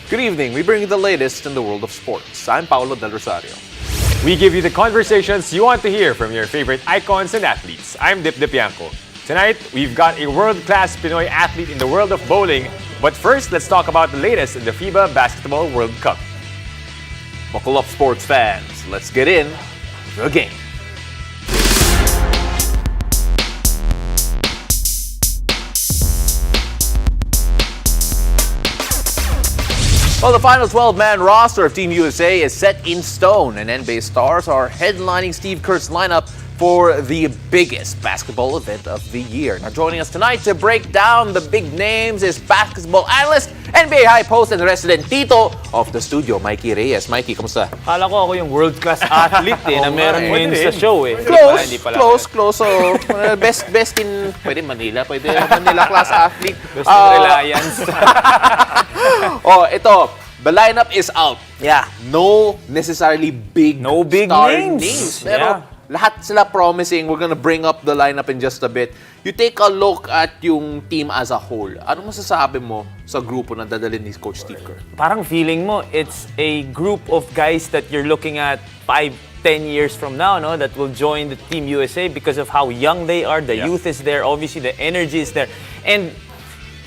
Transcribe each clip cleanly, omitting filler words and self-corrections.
Good evening. We bring you the latest in the world of sports. I'm Paolo Del Rosario. We give you the conversations you want to hear from your favorite icons and athletes. I'm Dip Dipianco. Tonight, we've got a world-class Pinoy athlete in the world of bowling. But first, let's talk about the latest in the FIBA Basketball World Cup. Buckle up, sports fans. Let's get in the game. Well, the final 12-man roster of Team USA is set in stone, and NBA stars are headlining Steve Kerr's lineup for the biggest basketball event of the year. Now, joining us tonight to break down the big names is basketball analyst, NBA high post and resident Tito of the studio, Mikey Reyes. Mikey, kamusta? Kala ko ako yung world-class athlete na meron wins sa show eh. Close. So, best in, pwede Manila class athlete. Best in Reliance. Ito, the lineup is out. Yeah. No necessarily big star names. Pero lahat sila promising. We're gonna bring up the lineup in just a bit. You take a look at yung team as a whole. Ano masasabi mo sa grupo na dadalhin ni Coach Steve Kerr? Parang feeling mo, it's a group of guys that you're looking at 5-10 years from now, no? That will join the Team USA because of how young they are. The youth is there. Obviously, the energy is there. And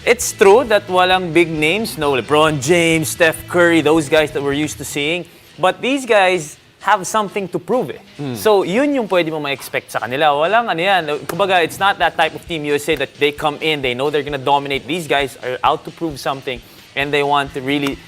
it's true that walang big names, no LeBron James, Steph Curry, those guys that we're used to seeing. But these guys have something to prove eh. So, yun yung pwede mo ma-expect sa kanila. Walang ano yan. Kumbaga, it's not that type of Team USA that they come in, they know they're gonna dominate. These guys are out to prove something and they want to really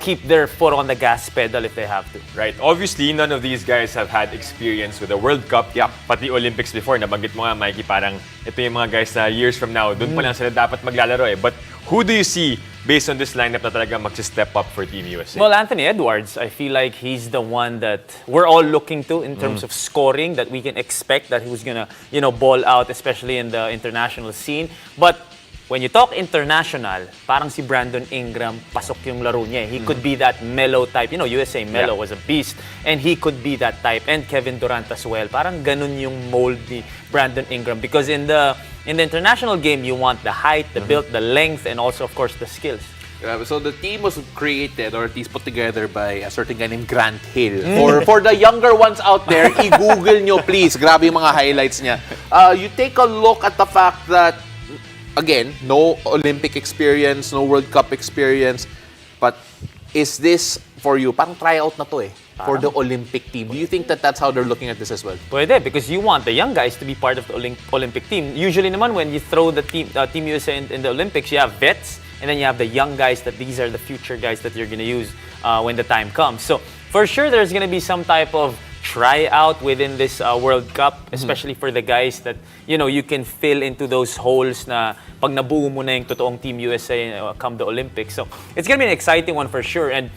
keep their foot on the gas pedal if they have to. Right. Obviously, none of these guys have had experience with the World Cup. Pati Olympics before. Nabanggit mo nga, Mikey, parang ito yung mga guys na years from now, dun pa lang sila dapat maglalaro eh. But who do you see based on this lineup na talaga mag-step up for Team USA? Well, Anthony Edwards, I feel like he's the one that we're all looking to in terms of scoring, that we can expect that he was gonna, ball out, especially in the international scene. But when you talk international, parang si Brandon Ingram, pasok yung laro niya. He could be that mellow type. USA Melo was a beast. And he could be that type. And Kevin Durant as well. Parang ganun yung mold ni Brandon Ingram. Because in the international game, you want the height, the build, the length, and also, of course, the skills. So the team was created or at least put together by a certain guy named Grant Hill. For the younger ones out there, i-google nyo please. Grabe yung mga highlights niya. You take a look at the fact that again, no Olympic experience, no World Cup experience. But is this for you? Parang tryout na to eh. For the Olympic team. Do you think that that's how they're looking at this as well? Pwede, because you want the young guys to be part of the Olympic team. Usually naman when you throw the Team USA in the Olympics, you have vets and then you have the young guys that these are the future guys that you're going to use when the time comes. So for sure, there's going to be some type of tryout within this World Cup, especially for the guys that, you can fill into those holes na pag nabuo mo na yung totoong Team USA come the Olympics. So it's going to be an exciting one for sure. And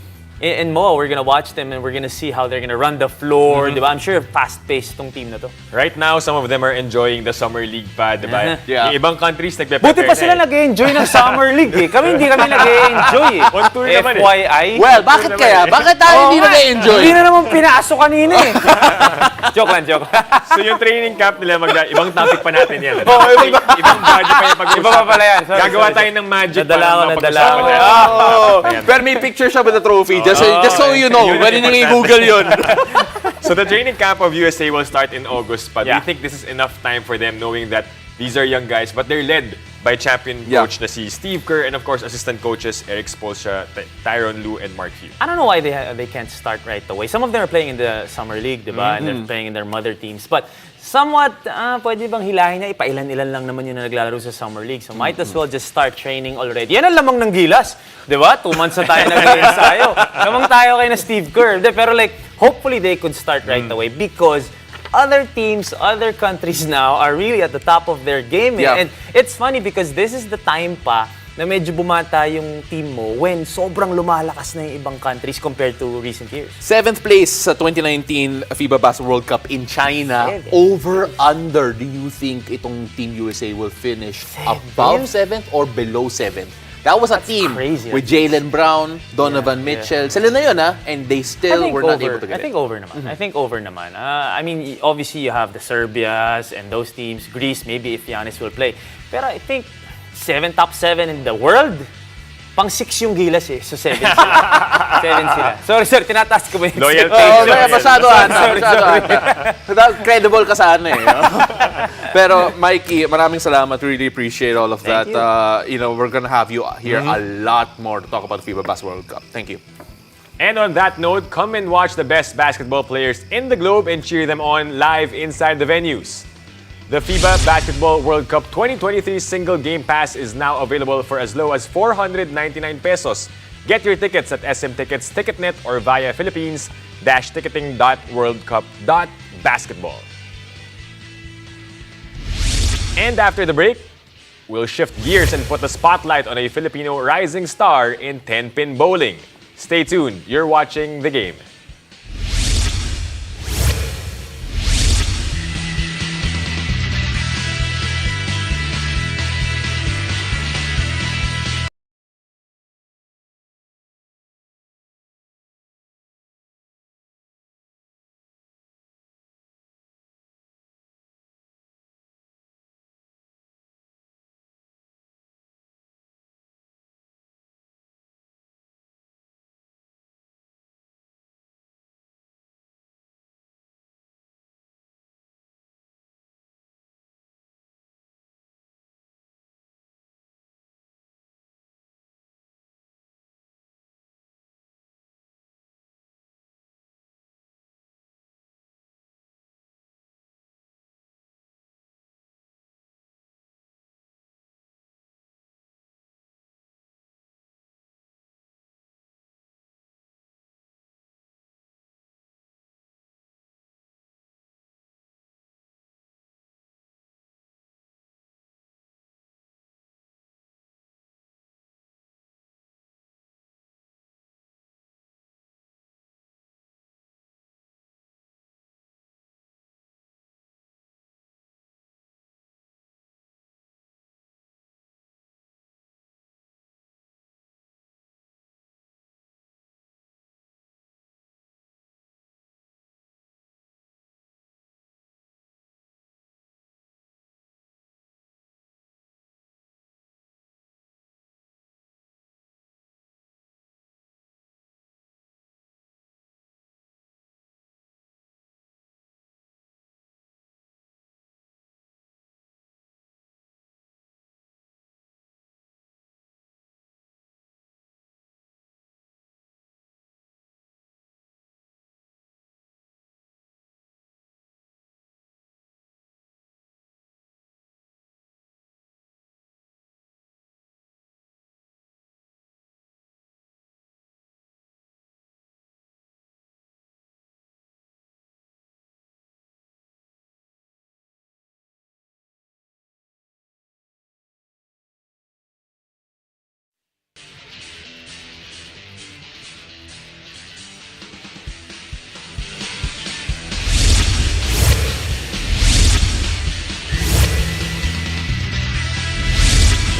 in Mo, we're gonna watch them and we're gonna see how they're gonna run the floor, diba? I'm sure fast-paced tong team na to. Right now, some of them are enjoying the Summer League pa, diba? Yeah. Yung ibang countries nagpe-prepare Buti pa sila nag-enjoy ng Summer League eh. Kami hindi kami nag-enjoy eh. On tour naman eh. FYI. Well, bakit kaya? Bakit tayo hindi nag-enjoy? Hindi na naman pinasok kanina eh. Joke lang. So yung training camp nila, ibang topic pa natin yan. Ibang body pa yung pag-usapan. Iba pa pala yan. Gagawa tayo ng magic. Nadala ko. Pero may picture siya with the trophy. Just so you know, pwede nyo i-google yun. So the training camp of USA will start in August. But do you think this is enough time for them knowing that these are young guys, but they're led by champion coach na si Steve Kerr and of course assistant coaches Eric Spoelstra, Tyronn Lue, and Mark Hughes? I don't know why they can't start right away. Some of them are playing in the Summer League, diba? And they're playing in their mother teams. But somewhat, pwede bang hilahin na ipailan-ilan lang naman yun na naglalaro sa Summer League. So might as well just start training already. Yan ang lamang ng gilas. Diba? 2 months na tayo nag-ensayo. Lamang tayo kay na Steve Kerr. Pero hopefully they could start right away because other teams, other countries now are really at the top of their game. And it's funny because this is the time pa na medyo bumata yung team mo when sobrang lumalakas na yung ibang countries compared to recent years. 7th place sa 2019 FIBA Basketball World Cup in China. Over, under, do you think itong Team USA will finish above 7th or below 7th? That was a team crazy. with Jaylen Brown, Donovan Mitchell. Sila na yun, and they still were not able to get it. I think over naman. I think over naman. I mean, obviously you have the Serbias and those teams. Greece, maybe if Giannis will play. Pero I think top 7 in the world, Pang 6 yung Gilas eh. So 7 sila. 7 sila. Sorry, tinataas ko ba yung Loyalty. Masyado credible ka sana eh. No? Pero Mikey, maraming salamat. Really appreciate all of that. We're gonna have you here a lot more to talk about the FIBA Basketball World Cup. Thank you. And on that note, come and watch the best basketball players in the globe and cheer them on live inside the venues. The FIBA Basketball World Cup 2023 Single Game Pass is now available for as low as 499 pesos. Get your tickets at SM Tickets, Ticketnet, or via philippines-ticketing.worldcup.basketball. And after the break, we'll shift gears and put the spotlight on a Filipino rising star in Tenpin Bowling. Stay tuned. You're watching The Game.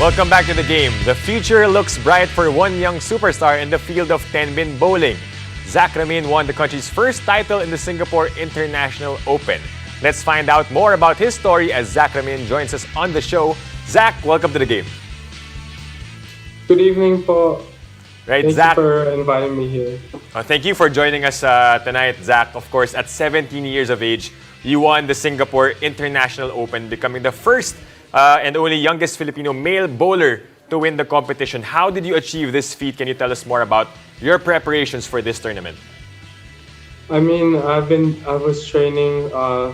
Welcome back to The Game. The future looks bright for one young superstar in the field of Tenpin Bowling. Zach Ramin won the country's first title in the Singapore International Open. Let's find out more about his story as Zach Ramin joins us on the show. Zach, welcome to The Game. Good evening po. Right, Thank Zach. you for inviting me here. Thank you for joining us tonight, Zach. Of course, at 17 years of age, you won the Singapore International Open, becoming the first and only youngest Filipino male bowler to win the competition. How did you achieve this feat? Can you tell us more about your preparations for this tournament? I mean, I was training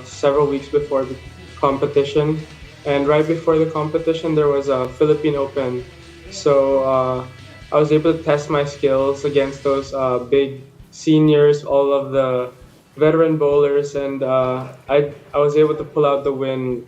several weeks before the competition, and right before the competition, there was a Philippine Open. So I was able to test my skills against those big seniors, all of the veteran bowlers, and I was able to pull out the win.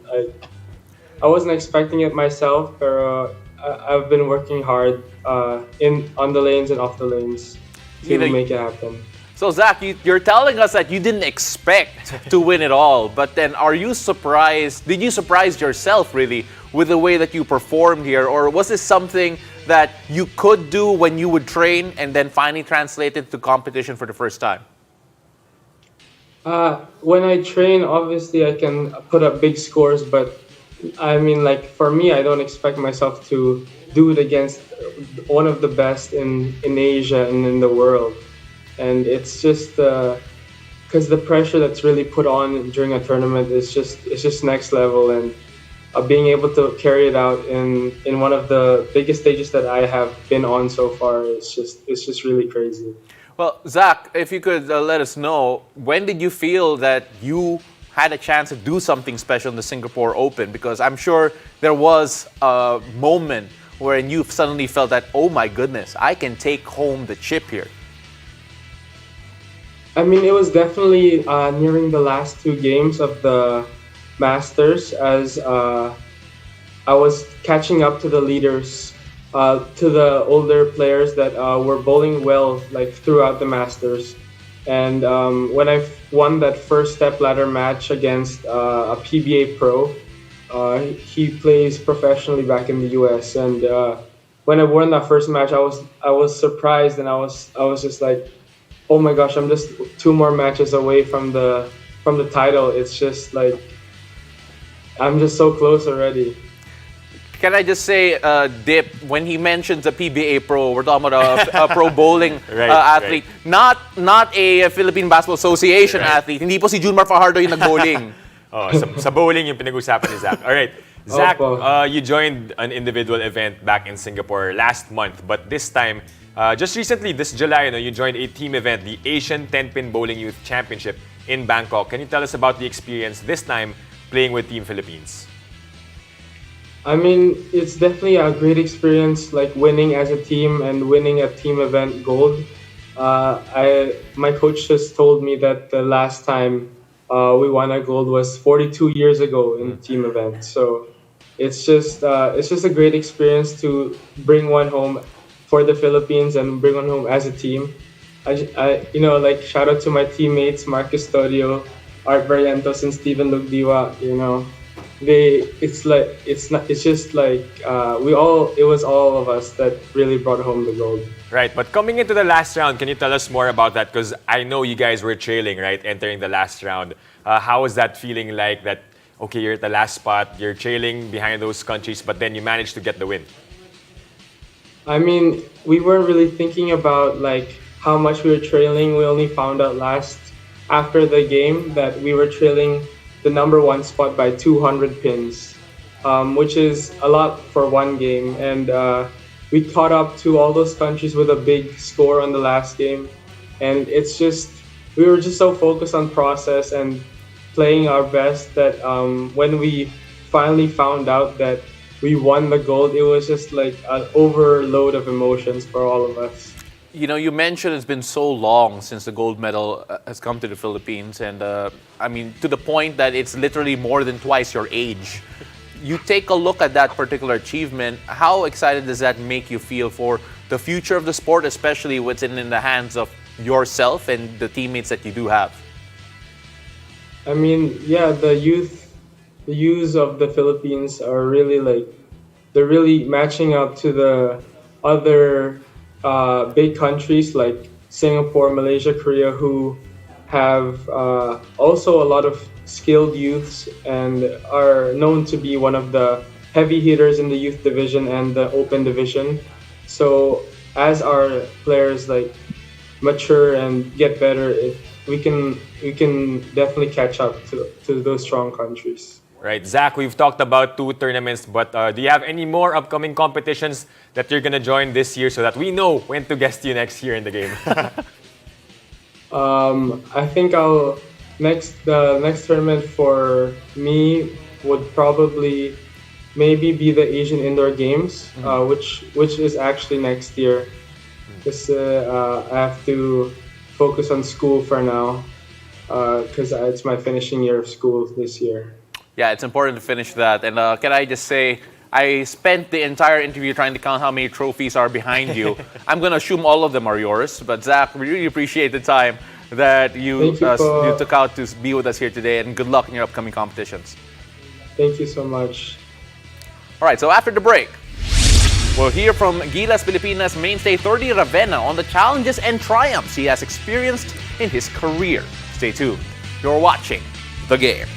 I wasn't expecting it myself, but I've been working hard on the lanes and off the lanes to make it happen. So Zach, you're telling us that you didn't expect to win it all, but then are you surprised? Did you surprise yourself really with the way that you performed here, or was this something that you could do when you would train and then finally translate it to competition for the first time? When I train, obviously I can put up big scores, but I mean, like for me, I don't expect myself to do it against one of the best in Asia and in the world, and it's just because the pressure that's really put on during a tournament is just next level, and being able to carry it out in one of the biggest stages that I have been on so far is just really crazy. Well, Zach, if you could let us know, when did you feel that you had a chance to do something special in the Singapore Open? Because I'm sure there was a moment wherein you suddenly felt that, oh my goodness, I can take home the chip here. I mean, it was definitely nearing the last two games of the Masters as I was catching up to the leaders, to the older players that were bowling well like throughout the Masters. And when I won that first step ladder match against a PBA pro, he plays professionally back in the US. And when I won that first match, I was surprised, and I was just like, oh my gosh, I'm just two more matches away from the title. It's just like I'm just so close already. Can I just say, Dip, when he mentions a PBA pro, we're talking about a pro bowling athlete, not a Philippine Basketball Association athlete. Hindi po si Junmar Fajardo yung nag-bowling. Sa bowling yung pinag-usapan ni Zach. All right. Zach, you joined an individual event back in Singapore last month, but this time, just recently, this July, you joined a team event, the Asian Tenpin Bowling Youth Championship in Bangkok. Can you tell us about the experience this time playing with Team Philippines? I mean, it's definitely a great experience, like winning as a team and winning a team event gold. My coach just told me that the last time we won a gold was 42 years ago in team event. So it's just a great experience to bring one home for the Philippines and bring one home as a team. I like shout out to my teammates Mark Custodio, Art Barrientos, and Steven Lugdiwa. It was all of us that really brought home the gold. Right, but coming into the last round, can you tell us more about that? Because I know you guys were trailing, right, entering the last round. How was that feeling like that, okay, you're at the last spot, you're trailing behind those countries, but then you managed to get the win? I mean, we weren't really thinking about like how much we were trailing. We only found out after the game that we were trailing the number one spot by 200 pins, which is a lot for one game. And we caught up to all those countries with a big score on the last game. And we were just so focused on process and playing our best that when we finally found out that we won the gold, it was just like an overload of emotions for all of us. You mentioned it's been so long since the gold medal has come to the Philippines, and I mean, to the point that it's literally more than twice your age. You take a look at that particular achievement, how excited does that make you feel for the future of the sport, especially what's in the hands of yourself and the teammates that you do have? I mean, yeah, the youth of the Philippines are really they're really matching up to the other big countries like Singapore, Malaysia, Korea, who have also a lot of skilled youths and are known to be one of the heavy hitters in the youth division and the open division. So as our players like mature and get better, we can definitely catch up to those strong countries. Right, Zach, we've talked about 2 tournaments, but do you have any more upcoming competitions that you're going to join this year so that we know when to guest you next year in the game? I think the next tournament for me would probably maybe be the Asian Indoor Games, which is actually next year. Because I have to focus on school for now, because it's my finishing year of school this year. Yeah, it's important to finish that. And can I just say, I spent the entire interview trying to count how many trophies are behind you. I'm going to assume all of them are yours. But Zach, we really appreciate the time that you took out to be with us here today. And good luck in your upcoming competitions. Thank you so much. All right, so after the break, we'll hear from Gilas Pilipinas mainstay 30 Ravenna on the challenges and triumphs he has experienced in his career. Stay tuned. You're watching The Game.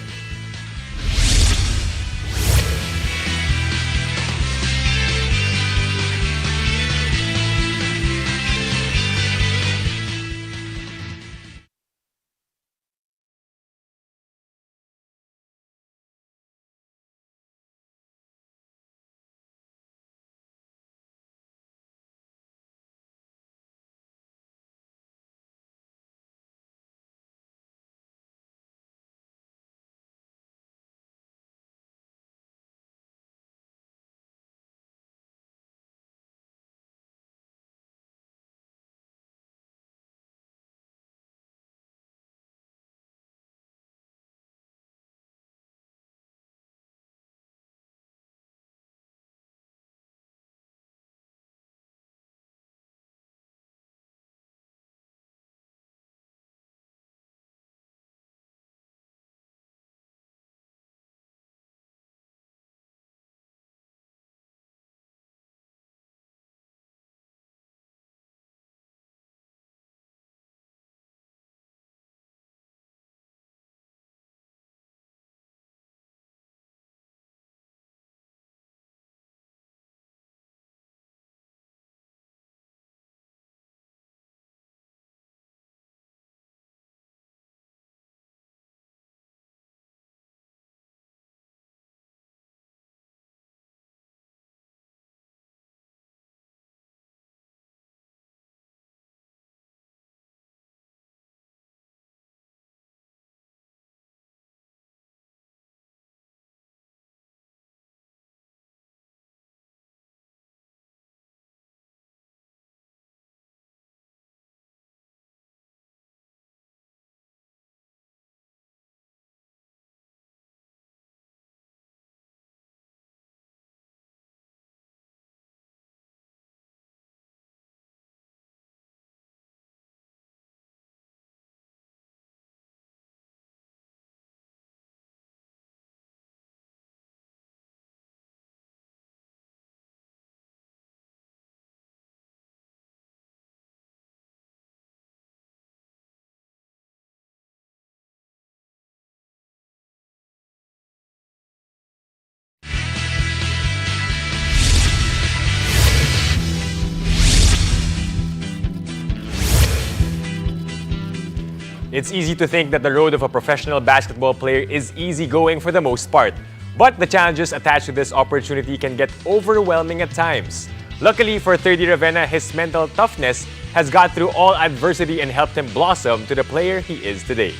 It's easy to think that the road of a professional basketball player is easygoing for the most part. But the challenges attached to this opportunity can get overwhelming at times. Luckily for 30 Ravenna, his mental toughness has got through all adversity and helped him blossom to the player he is today.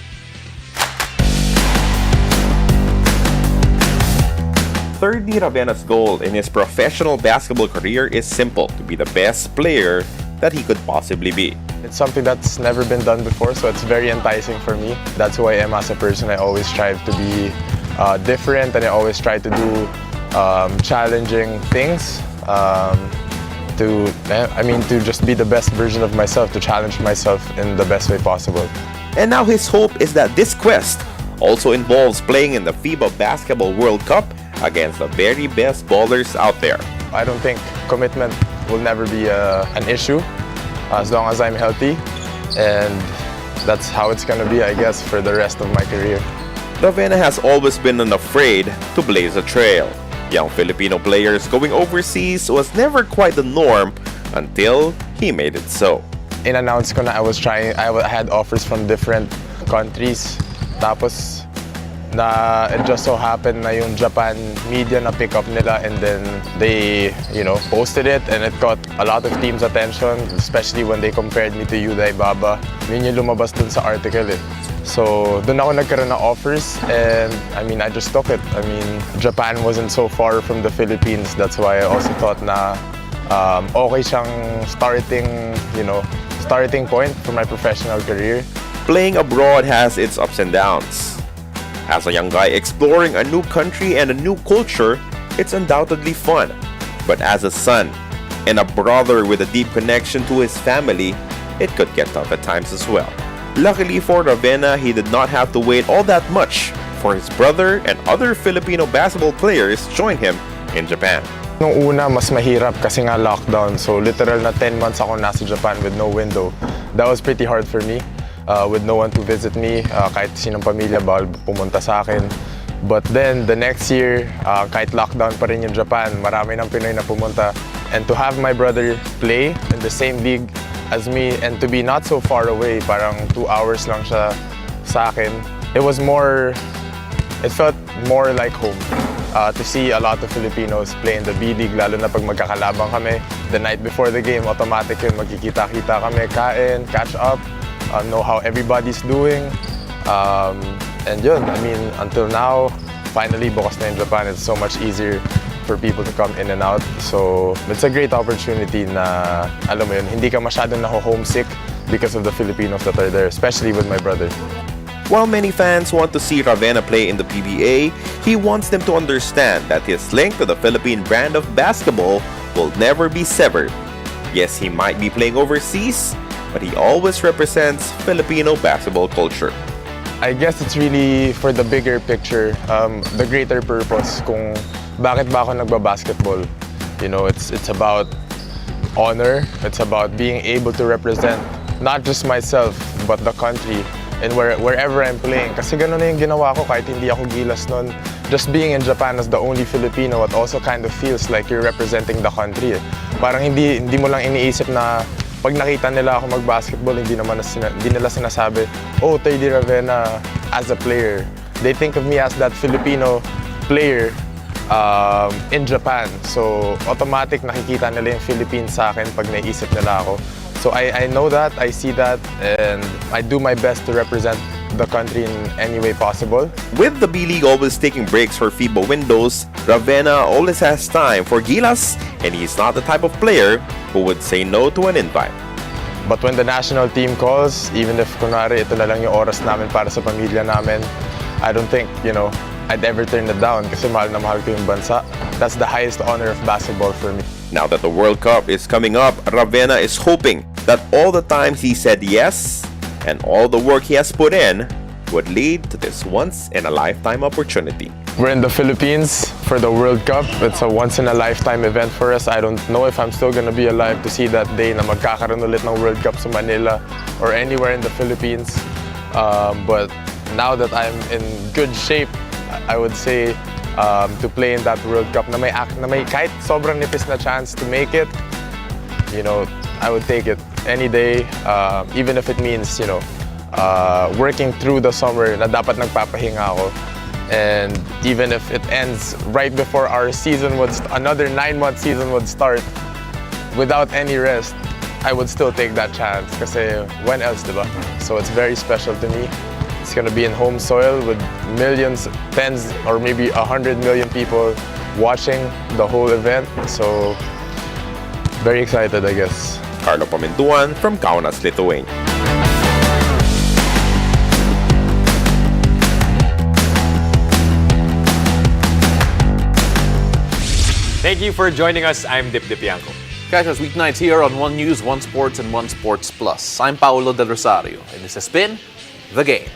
30 Ravenna's goal in his professional basketball career is simple: to be the best player that he could possibly be. It's something that's never been done before, so it's very enticing for me. That's who I am as a person. I always strive to be different, and I always try to do challenging things. To just be the best version of myself, to challenge myself in the best way possible. And now his hope is that this quest also involves playing in the FIBA Basketball World Cup against the very best ballers out there. I don't think commitment will never be an issue as long as I'm healthy, and that's how it's gonna be, I guess, for the rest of my career. Ravenna has always been unafraid to blaze a trail. Young Filipino players going overseas was never quite the norm until he made it so. In-announce ko na I had offers from different countries. Tapos, it just so happened na yung Japan media na pick up nila, and then they, posted it, and it got a lot of teams' attention, especially when they compared me to Yuda Ibaba. Yun yung lumabas dun sa article eh. So, dun ako nagkaroon ng offers, and I just took it. Japan wasn't so far from the Philippines. That's why I also thought na okay siyang starting point for my professional career. Playing abroad has its ups and downs. As a young guy exploring a new country and a new culture, it's undoubtedly fun. But as a son and a brother with a deep connection to his family, it could get tough at times as well. Luckily for Ravenna, he did not have to wait all that much for his brother and other Filipino basketball players join him in Japan. Nung una, mas mahirap kasi nga lockdown. So literal na 10 months ako nasa Japan with no window. That was pretty hard for me. With no one to visit me, kahit sinong pamilya bawal pumunta sa akin. But then, the next year, kahit lockdown pa rin yung Japan, marami ng Pinoy na pumunta. And to have my brother play in the same league as me, and to be not so far away, parang 2 hours lang siya sa akin, it felt more like home. To see a lot of Filipinos play in the B League, lalo na pag magkakalabang kami. The night before the game, automatic yun, magkikita-kita kami, kain, catch up, know how everybody's doing. And yun, until now, finally, bukas na in Japan, it's so much easier for people to come in and out. So, it's a great opportunity na, alam mo yun, hindi ka masyadong naho-homesick because of the Filipinos that are there, especially with my brother. While many fans want to see Ravenna play in the PBA, he wants them to understand that his link to the Philippine brand of basketball will never be severed. Yes, he might be playing overseas, but he always represents Filipino basketball culture. I guess it's really for the bigger picture, the greater purpose kung bakit ba ako nagbabasketball. It's about honor, it's about being able to represent not just myself, but the country and wherever I'm playing. Kasi ganun na yung ginawa ko kahit hindi ako gilas nun. Just being in Japan as the only Filipino, it also kind of feels like you're representing the country. Parang hindi mo lang iniisip na pag nakita nila ako mag-basketball, hindi nila sinasabi, oh, Teddy Ravenna as a player. They think of me as that Filipino player in Japan. So, automatic nakikita nila yung Philippines sa akin pag naisip nila ako. So, I know that, I see that, and I do my best to represent the country in any way possible. With the B League always taking breaks for FIBA windows, Ravenna always has time for Gilas, and he's not the type of player who would say no to an invite. But when the national team calls, even if kunwari ito na lang yung oras namin para sa pamilya namin, I don't think, I'd ever turn it down kasi mahal na mahal ko yung bansa. That's the highest honor of basketball for me. Now that the World Cup is coming up, Ravenna is hoping that all the times he said yes and all the work he has put in would lead to this once-in-a-lifetime opportunity. We're in the Philippines for the World Cup. It's a once-in-a-lifetime event for us. I don't know if I'm still gonna be alive to see that day na magkakaroon ulit ng World Cup sa Manila or anywhere in the Philippines. But now that I'm in good shape, I would say to play in that World Cup na may kahit sobrang nipis na chance to make it, I would take it any day, even if it means, working through the summer na dapat nagpapahinga ako. And even if it ends right before our season another 9-month season would start without any rest, I would still take that chance kasi when else, diba? So it's very special to me. It's gonna be in home soil with millions, tens, or maybe 100 million people watching the whole event. So very excited, I guess. Carlo Pamintuan from Kaunas, Lithuania. Thank you for joining us. I'm Dip Dipianco. Catch us weeknights here on One News, One Sports, and One Sports Plus. I'm Paolo Del Rosario, and this has been The Game.